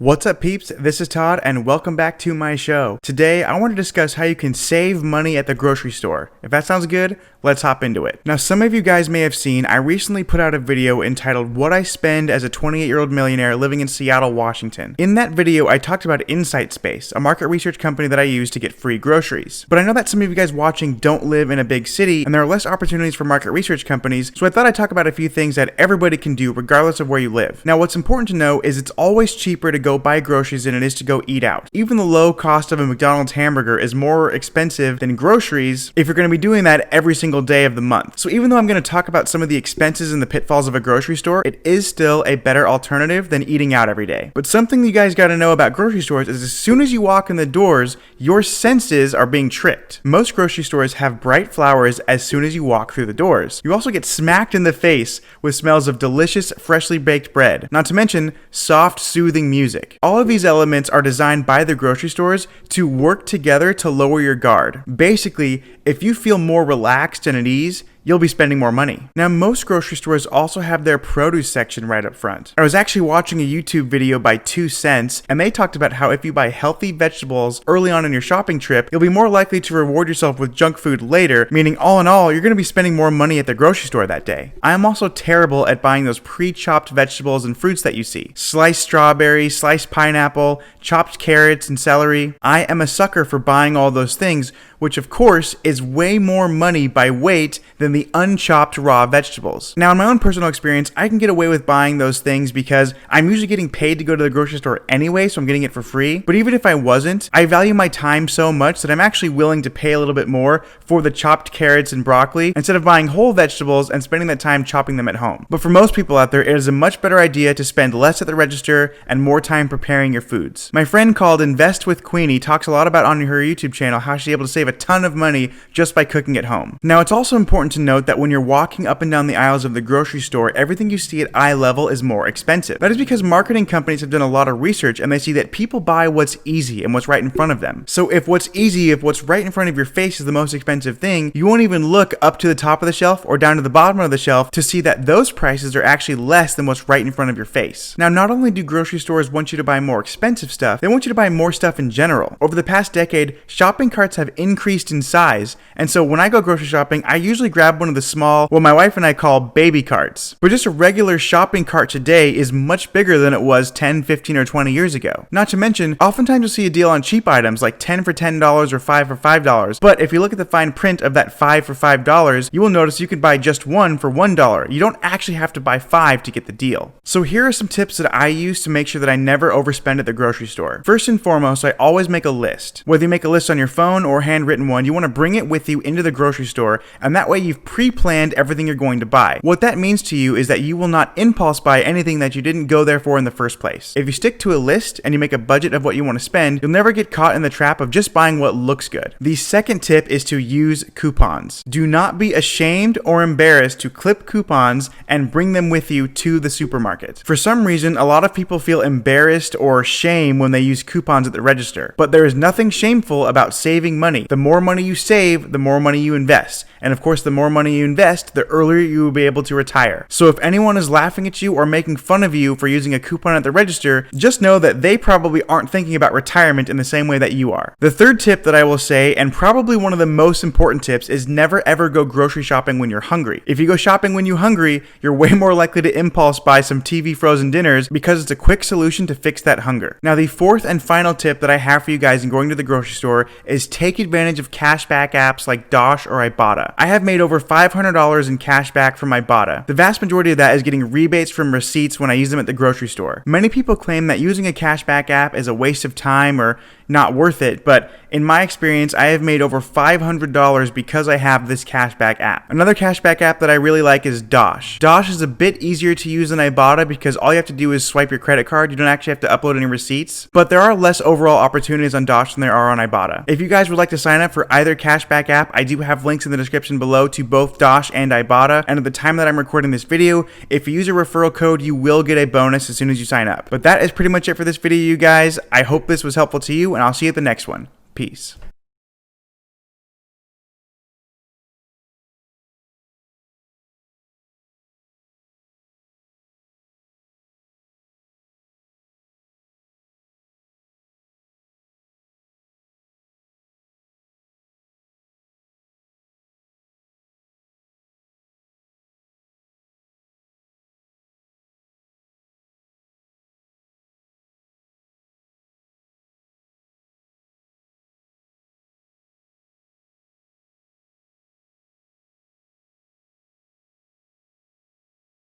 What's up, peeps? This is Todd and welcome back to my show. Today I want to discuss how you can save money at the grocery store. If that sounds good, let's hop into it. Now, some of you guys may have seen I recently put out a video entitled What I Spend as a 28-Year-Old Millionaire Living in Seattle, Washington. In that video I talked about Insight Space, a market research company that I use to get free groceries. But I know that some of you guys watching don't live in a big city and there are less opportunities for market research companies, so I thought I'd talk about a few things that everybody can do regardless of where you live. Now, what's important to know is it's always cheaper to go buy groceries than it is to go eat out. Even the low cost of a McDonald's hamburger is more expensive than groceries if you're going to be doing that every single day of the month. So even though I'm going to talk about some of the expenses and the pitfalls of a grocery store, it is still a better alternative than eating out every day. But something you guys got to know about grocery stores is as soon as you walk in the doors, your senses are being tricked. Most grocery stores have bright flowers as soon as you walk through the doors. You also get smacked in the face with smells of delicious, freshly baked bread, not to mention soft, soothing music. All of these elements are designed by the grocery stores to work together to lower your guard. Basically, if you feel more relaxed and at ease, you'll be spending more money. Now, most grocery stores also have their produce section right up front. I was actually watching a YouTube video by 2 Cents, and they talked about how if you buy healthy vegetables early on in your shopping trip, you'll be more likely to reward yourself with junk food later, meaning all in all, you're going to be spending more money at the grocery store that day. I am also terrible at buying those pre-chopped vegetables and fruits that you see. Sliced strawberry, sliced pineapple, chopped carrots and celery. I am a sucker for buying all those things, which of course is way more money by weight than the unchopped raw vegetables. Now, in my own personal experience, I can get away with buying those things because I'm usually getting paid to go to the grocery store anyway, so I'm getting it for free. But even if I wasn't, I value my time so much that I'm actually willing to pay a little bit more for the chopped carrots and broccoli instead of buying whole vegetables and spending that time chopping them at home. But for most people out there, it is a much better idea to spend less at the register and more time preparing your foods. My friend called Invest with Queenie talks a lot about on her YouTube channel how she's able to save a ton of money just by cooking at home. Now, it's also important to note that when you're walking up and down the aisles of the grocery store, everything you see at eye level is more expensive. That is because marketing companies have done a lot of research and they see that people buy what's easy and what's right in front of them. So if what's easy, if what's right in front of your face is the most expensive thing, you won't even look up to the top of the shelf or down to the bottom of the shelf to see that those prices are actually less than what's right in front of your face. Now, not only do grocery stores want you to buy more expensive stuff, they want you to buy more stuff in general. Over the past decade, shopping carts have increased in size, and so when I go grocery shopping, I usually grab one of the small, what my wife and I call baby carts. But just a regular shopping cart today is much bigger than it was 10, 15, or 20 years ago. Not to mention, oftentimes you'll see a deal on cheap items like 10 for $10 or 5 for $5. But if you look at the fine print of that 5 for $5, you will notice you can buy just one for $1. You don't actually have to buy 5 to get the deal. So here are some tips that I use to make sure that I never overspend at the grocery store. First and foremost, I always make a list. Whether you make a list on your phone or a handwritten one, you want to bring it with you into the grocery store, and that way you've pre-planned everything you're going to buy. What that means to you is that you will not impulse buy anything that you didn't go there for in the first place. If you stick to a list and you make a budget of what you want to spend, you'll never get caught in the trap of just buying what looks good. The second tip is to use coupons. Do not be ashamed or embarrassed to clip coupons and bring them with you to the supermarket. For some reason, a lot of people feel embarrassed or shame when they use coupons at the register, but there is nothing shameful about saving money. The more money you save, the more money you invest. And of course, the more money you invest, the earlier you will be able to retire. So if anyone is laughing at you or making fun of you for using a coupon at the register, just know that they probably aren't thinking about retirement in the same way that you are. The third tip that I will say, and probably one of the most important tips, is never ever go grocery shopping when you're hungry. If you go shopping when you're hungry, you're way more likely to impulse buy some TV frozen dinners because it's a quick solution to fix that hunger. Now, the fourth and final tip that I have for you guys in going to the grocery store is take advantage of cashback apps like Dosh or Ibotta. I have made over $500 in cash back from Ibotta. The vast majority of that is getting rebates from receipts when I use them at the grocery store. Many people claim that using a cashback app is a waste of time or not worth it, but in my experience, I have made over $500 because I have this cashback app. Another cashback app that I really like is Dosh. Dosh is a bit easier to use than Ibotta because all you have to do is swipe your credit card. You don't actually have to upload any receipts, but there are less overall opportunities on Dosh than there are on Ibotta. If you guys would like to sign up for either cashback app, I do have links in the description below to both Dosh and Ibotta, and at the time that I'm recording this video, if you use a referral code, you will get a bonus as soon as you sign up. But that is pretty much it for this video, you guys. I hope this was helpful to you, and I'll see you at the next one. Peace.